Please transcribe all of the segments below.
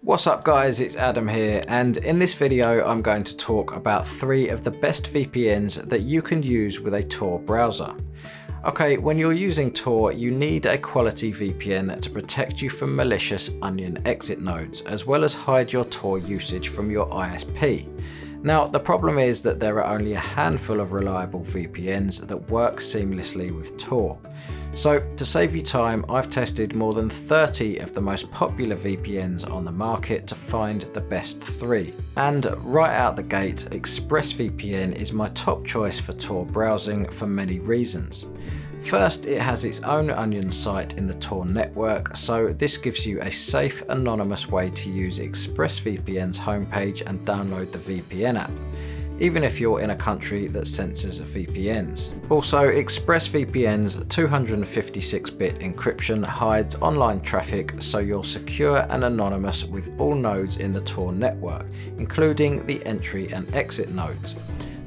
What's up guys, it's Adam here, and in this video I'm going to talk about 3 of the best VPNs that you can use with a Tor browser. Okay, when you're using Tor, you need a quality VPN to protect you from malicious onion exit nodes, as well as hide your Tor usage from your ISP. Now, the problem is that there are only a handful of reliable VPNs that work seamlessly with Tor. So, to save you time, I've tested more than 30 of the most popular VPNs on the market to find the best 3. And right out the gate, ExpressVPN is my top choice for Tor browsing for many reasons. First, it has its own onion site in the Tor network, so this gives you a safe, anonymous way to use ExpressVPN's homepage and download the VPN app, even if you're in a country that censors VPNs. Also, ExpressVPN's 256-bit encryption hides online traffic, so you're secure and anonymous with all nodes in the Tor network, including the entry and exit nodes.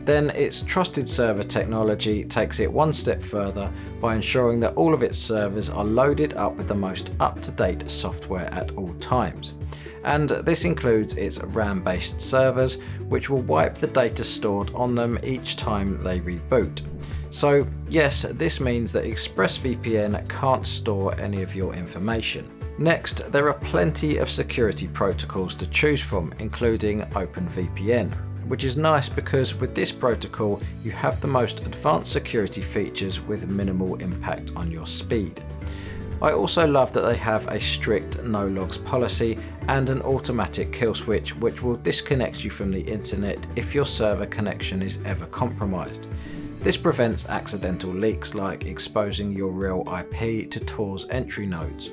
Then its trusted server technology takes it one step further by ensuring that all of its servers are loaded up with the most up-to-date software at all times. And this includes its RAM-based servers, which will wipe the data stored on them each time they reboot. So yes, this means that ExpressVPN can't store any of your information. Next, there are plenty of security protocols to choose from, including OpenVPN, which is nice because with this protocol you have the most advanced security features with minimal impact on your speed. I also love that they have a strict no logs policy and an automatic kill switch which will disconnect you from the internet if your server connection is ever compromised. This prevents accidental leaks like exposing your real IP to Tor's entry nodes.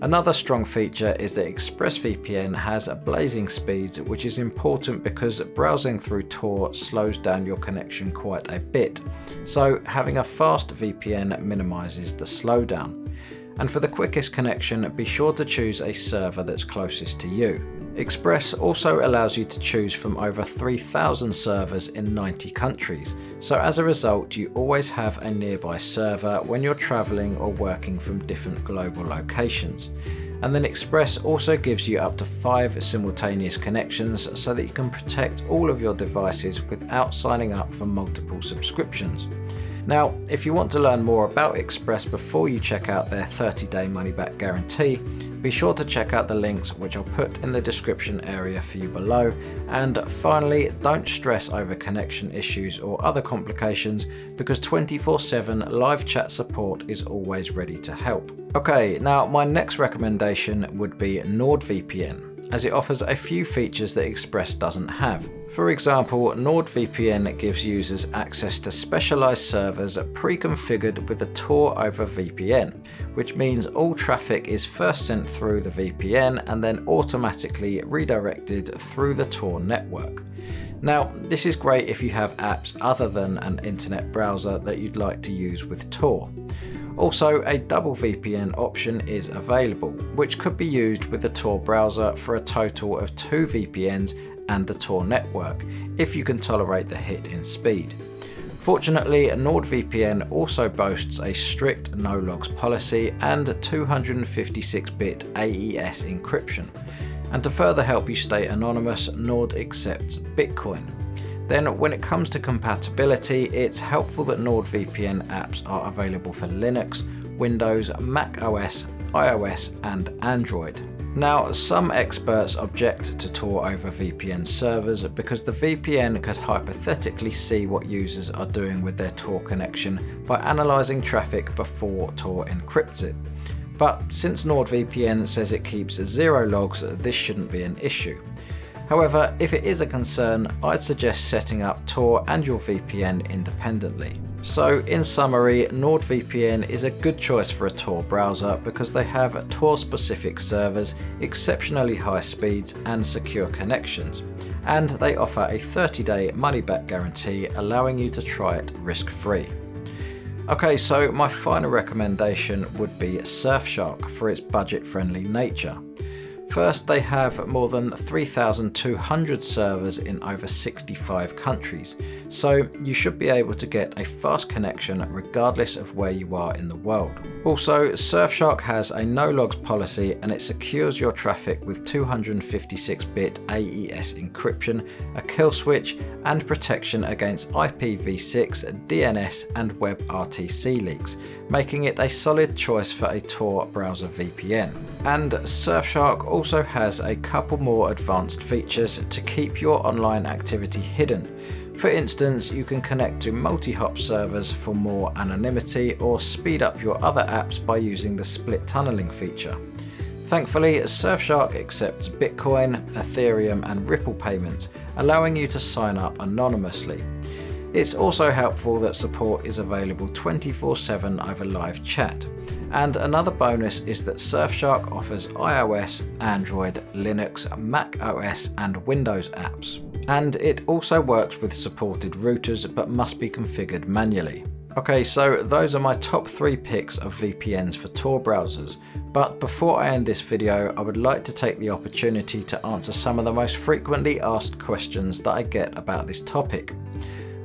Another strong feature is that ExpressVPN has blazing speeds, which is important because browsing through Tor slows down your connection quite a bit, so having a fast VPN minimizes the slowdown. And for the quickest connection, be sure to choose a server that's closest to you. Express also allows you to choose from over 3,000 servers in 90 countries, so as a result you always have a nearby server when you're traveling or working from different global locations. And then Express also gives you up to 5 simultaneous connections so that you can protect all of your devices without signing up for multiple subscriptions. Now, if you want to learn more about Express before you check out their 30-day money-back guarantee, be sure to check out the links which I'll put in the description area for you below. And finally, don't stress over connection issues or other complications because 24/7 live chat support is always ready to help. Okay, now my next recommendation would be NordVPN, as it offers a few features that Express doesn't have. For example, NordVPN gives users access to specialized servers pre-configured with a Tor over VPN, which means all traffic is first sent through the VPN and then automatically redirected through the Tor network. Now, this is great if you have apps other than an internet browser that you'd like to use with Tor. Also, a double VPN option is available, which could be used with the Tor browser for a total of 2 VPNs and the Tor network, if you can tolerate the hit in speed. Fortunately, NordVPN also boasts a strict no logs policy and 256-bit AES encryption. And to further help you stay anonymous, Nord accepts Bitcoin. Then when it comes to compatibility, it's helpful that NordVPN apps are available for Linux, Windows, Mac OS, iOS and Android. Now, some experts object to Tor over VPN servers because the VPN could hypothetically see what users are doing with their Tor connection by analysing traffic before Tor encrypts it. But since NordVPN says it keeps 0 logs, this shouldn't be an issue. However, if it is a concern, I'd suggest setting up Tor and your VPN independently. So in summary, NordVPN is a good choice for a Tor browser because they have Tor-specific servers, exceptionally high speeds and secure connections. And they offer a 30-day money-back guarantee, allowing you to try it risk-free. Okay, so my final recommendation would be Surfshark for its budget-friendly nature. First, they have more than 3,200 servers in over 65 countries, so you should be able to get a fast connection regardless of where you are in the world. Also, Surfshark has a no-logs policy and it secures your traffic with 256-bit AES encryption, a kill switch, and protection against IPv6, DNS, and WebRTC leaks, making it a solid choice for a Tor browser VPN. And Surfshark also has a couple more advanced features to keep your online activity hidden. For instance, you can connect to multi-hop servers for more anonymity or speed up your other apps by using the split tunneling feature. Thankfully, Surfshark accepts Bitcoin, Ethereum, and Ripple payments, allowing you to sign up anonymously. It's also helpful that support is available 24/7 over live chat. And another bonus is that Surfshark offers iOS, Android, Linux, Mac OS, and Windows apps. And it also works with supported routers but must be configured manually. Okay, so those are my top 3 picks of VPNs for Tor browsers. But before I end this video, I would like to take the opportunity to answer some of the most frequently asked questions that I get about this topic.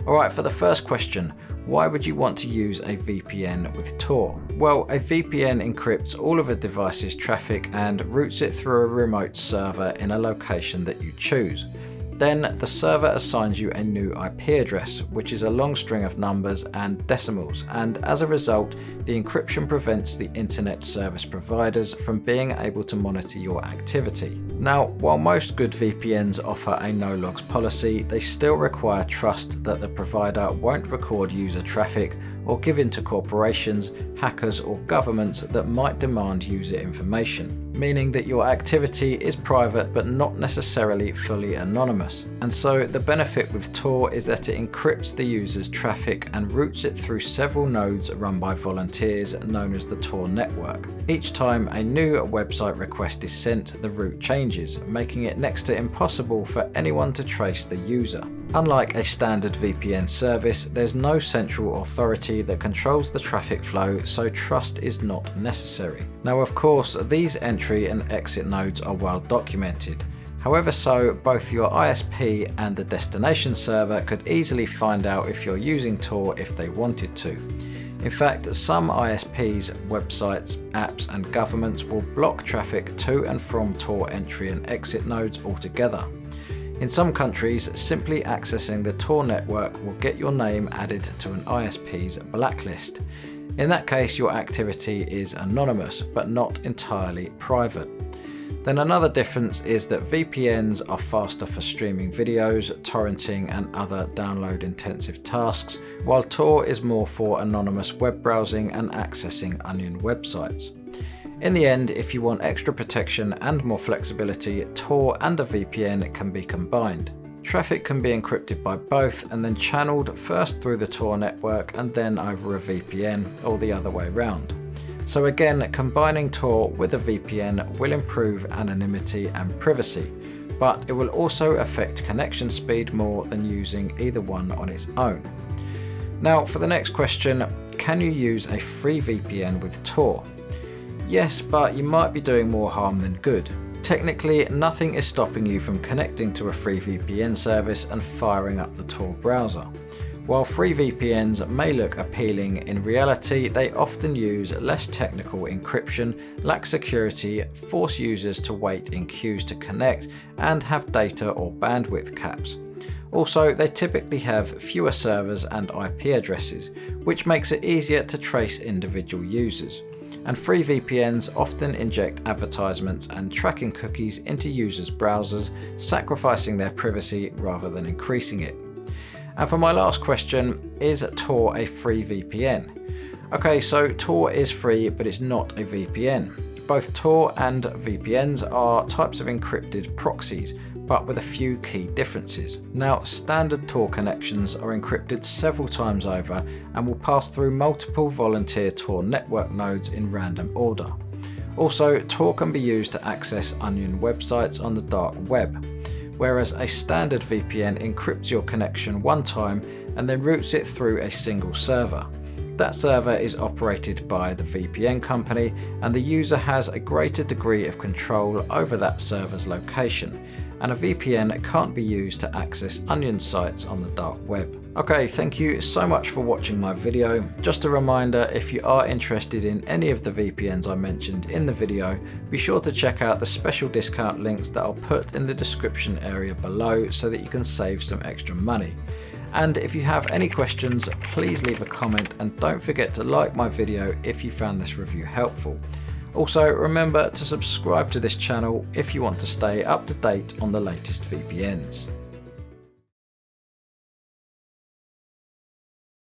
Alright, for the first question, why would you want to use a VPN with Tor? Well, a VPN encrypts all of a device's traffic and routes it through a remote server in a location that you choose. Then the server assigns you a new IP address, which is a long string of numbers and decimals, and as a result, the encryption prevents the internet service providers from being able to monitor your activity. Now, while most good VPNs offer a no-logs policy, they still require trust that the provider won't record user traffic or give in to corporations, hackers, or governments that might demand user information, meaning that your activity is private but not necessarily fully anonymous. And so the benefit with Tor is that it encrypts the user's traffic and routes it through several nodes run by volunteers known as the Tor network. Each time a new website request is sent, the route changes, making it next to impossible for anyone to trace the user. Unlike a standard VPN service, there's no central authority that controls the traffic flow, so trust is not necessary. Now, of course, these entry and exit nodes are well documented. However, both your ISP and the destination server could easily find out if you're using Tor if they wanted to. In fact, some ISPs, websites, apps, and governments will block traffic to and from Tor entry and exit nodes altogether. In some countries, simply accessing the Tor network will get your name added to an ISP's blacklist. In that case, your activity is anonymous, but not entirely private. Then another difference is that VPNs are faster for streaming videos, torrenting, and other download-intensive tasks, while Tor is more for anonymous web browsing and accessing onion websites. In the end, if you want extra protection and more flexibility, Tor and a VPN can be combined. Traffic can be encrypted by both and then channeled first through the Tor network and then over a VPN, or the other way around. So again, combining Tor with a VPN will improve anonymity and privacy, but it will also affect connection speed more than using either one on its own. Now for the next question, can you use a free VPN with Tor? Yes, but you might be doing more harm than good. Technically, nothing is stopping you from connecting to a free VPN service and firing up the Tor browser. While free VPNs may look appealing, in reality they often use less technical encryption, lack security, force users to wait in queues to connect, and have data or bandwidth caps. Also, they typically have fewer servers and IP addresses, which makes it easier to trace individual users. And free VPNs often inject advertisements and tracking cookies into users' browsers, sacrificing their privacy rather than increasing it. And for my last question, is Tor a free VPN? Okay, so Tor is free, but it's not a VPN. Both Tor and VPNs are types of encrypted proxies, but with a few key differences. Now, standard Tor connections are encrypted several times over and will pass through multiple volunteer Tor network nodes in random order. Also, Tor can be used to access onion websites on the dark web, whereas a standard VPN encrypts your connection one time and then routes it through a single server. That server is operated by the VPN company, and the user has a greater degree of control over that server's location, and a VPN can't be used to access onion sites on the dark web. Okay, thank you so much for watching my video. Just a reminder, if you are interested in any of the VPNs I mentioned in the video, be sure to check out the special discount links that I'll put in the description area below so that you can save some extra money. And if you have any questions, please leave a comment and don't forget to like my video if you found this review helpful. Also, remember to subscribe to this channel if you want to stay up to date on the latest VPNs.